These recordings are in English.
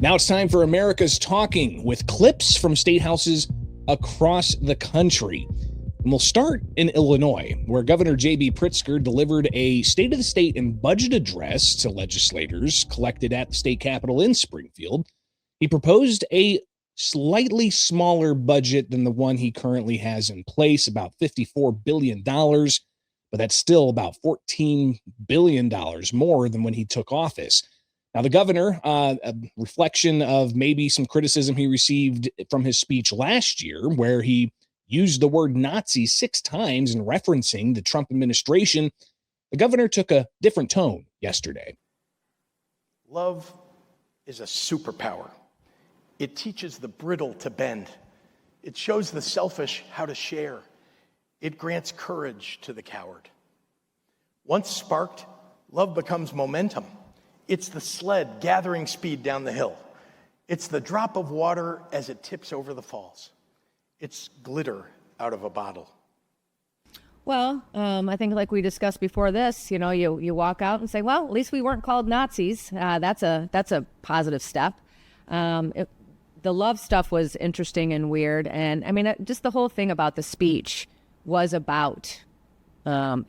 Now it's time for America's Talking with clips from statehouses across the country. And we'll start in Illinois, where Governor J.B. Pritzker delivered a State of the State and budget address to legislators collected at the state capitol in Springfield. He proposed a slightly smaller budget than the one he currently has in place, about $54 billion, but that's still about $14 billion more than when he took office. Now, the governor, a reflection of maybe some criticism he received from his speech last year, where he used the word Nazi 6 times in referencing the Trump administration, the governor took a different tone yesterday. Love is a superpower. It teaches the brittle to bend. It shows the selfish how to share. It grants courage to the coward. Once sparked, love becomes momentum. It's the sled gathering speed down the hill. It's the drop of water as it tips over the falls. It's glitter out of a bottle. Well, I think like we discussed before this, you walk out and say, well, at least we weren't called Nazis. That's a positive step. The love stuff was interesting and weird. And I mean, just the whole thing about the speech was about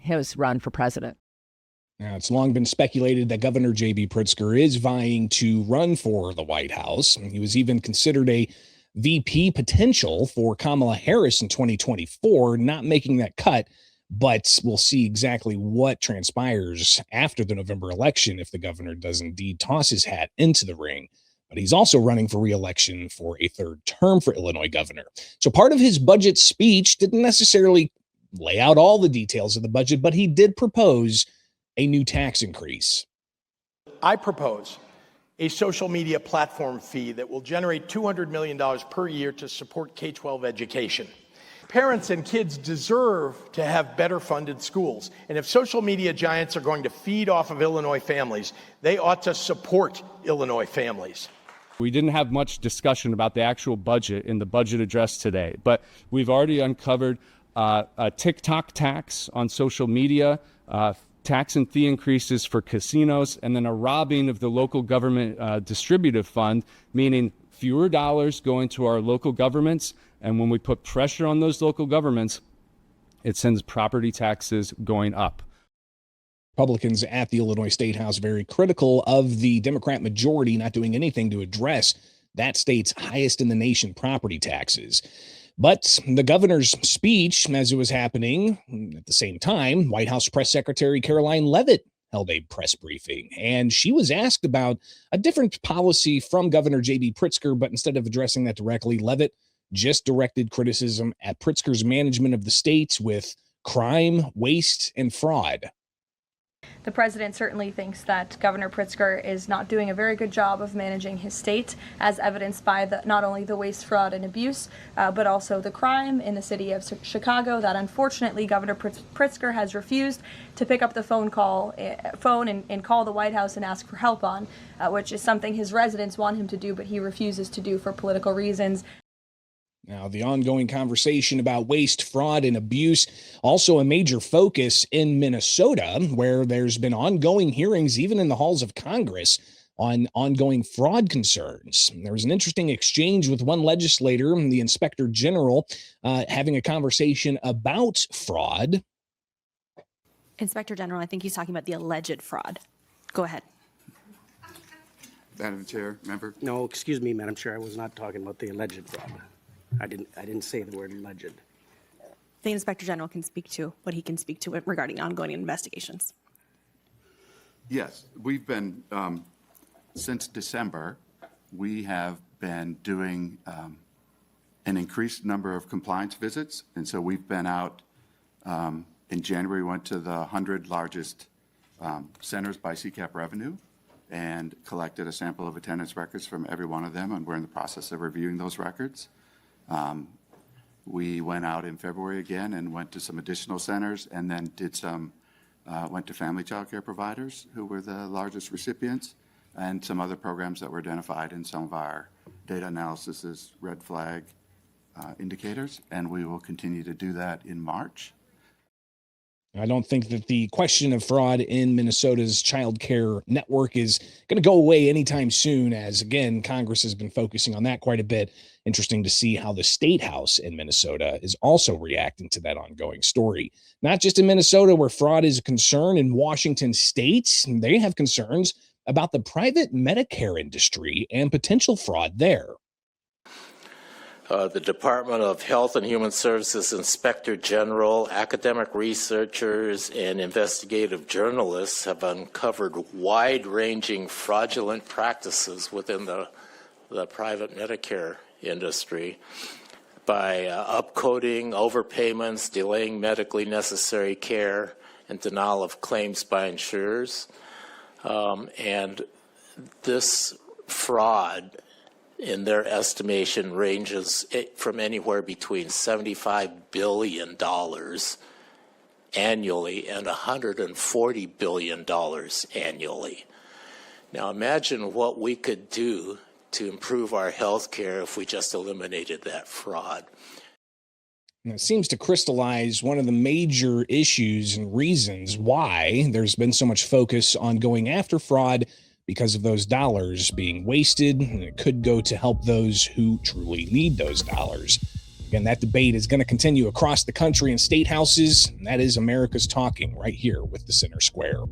his run for president. Now, it's long been speculated that Governor J.B. Pritzker is vying to run for the White House. He was even considered a VP potential for Kamala Harris in 2024, not making that cut, but we'll see exactly what transpires after the November election if the governor does indeed toss his hat into the ring. But he's also running for re-election for a third term for Illinois governor. So part of his budget speech didn't necessarily lay out all the details of the budget, but he did propose a new tax increase. I propose a social media platform fee that will generate $200 million per year to support K-12 education. Parents and kids deserve to have better funded schools. And if social media giants are going to feed off of Illinois families, they ought to support Illinois families. We didn't have much discussion about the actual budget in the budget address today, but we've already uncovered a TikTok tax on social media, tax and fee increases for casinos, and then a robbing of the local government distributive fund, meaning fewer dollars going to our local governments. And when we put pressure on those local governments, it sends property taxes going up. Republicans at the Illinois State House very critical of the Democrat majority not doing anything to address that state's highest in the nation property taxes. But the governor's speech, as it was happening at the same time, White House Press Secretary Caroline Leavitt held a press briefing, and she was asked about a different policy from Governor J.B. Pritzker, but instead of addressing that directly, Leavitt just directed criticism at Pritzker's management of the state with crime, waste, and fraud. The president certainly thinks that Governor Pritzker is not doing a very good job of managing his state, as evidenced by not only the waste, fraud, and abuse, but also the crime in the city of Chicago that unfortunately Governor Pritzker has refused to pick up the phone and call the White House and ask for help on, which is something his residents want him to do, but he refuses to do for political reasons. Now, the ongoing conversation about waste, fraud, and abuse, also a major focus in Minnesota, where there's been ongoing hearings, even in the halls of Congress, on ongoing fraud concerns. There was an interesting exchange with one legislator and the inspector general having a conversation about fraud. Inspector General, I think he's talking about the alleged fraud. Go ahead. Madam Chair, member. No, excuse me, Madam Chair. I was not talking about the alleged fraud. I didn't say the word alleged. The Inspector General can speak to what he can speak to regarding ongoing investigations. Yes, we've been, since December, we have been doing an increased number of compliance visits. And so we've been out in January, we went to the 100 largest centers by CCAP revenue and collected a sample of attendance records from every one of them. And we're in the process of reviewing those records. We went out in February again and went to some additional centers, and then went to family child care providers who were the largest recipients, and some other programs that were identified in some of our data analysis as red flag indicators, and we will continue to do that in March. I don't think that the question of fraud in Minnesota's child care network is going to go away anytime soon, as again, Congress has been focusing on that quite a bit. Interesting to see how the state house in Minnesota is also reacting to that ongoing story. Not just in Minnesota, where fraud is a concern. In Washington state, they have concerns about the private Medicare industry and potential fraud there. The Department of Health and Human Services Inspector General, academic researchers, and investigative journalists have uncovered wide-ranging fraudulent practices within the private Medicare industry by upcoding, overpayments, delaying medically necessary care, and denial of claims by insurers. And this fraud, in their estimation, ranges from anywhere between $75 billion annually and $140 billion annually. Now imagine what we could do to improve our health care if we just eliminated that fraud. And it seems to crystallize one of the major issues and reasons why there's been so much focus on going after fraud, because of those dollars being wasted, and it could go to help those who truly need those dollars. Again, that debate is going to continue across the country in state houses, and that is America's Talking right here with the Center Square.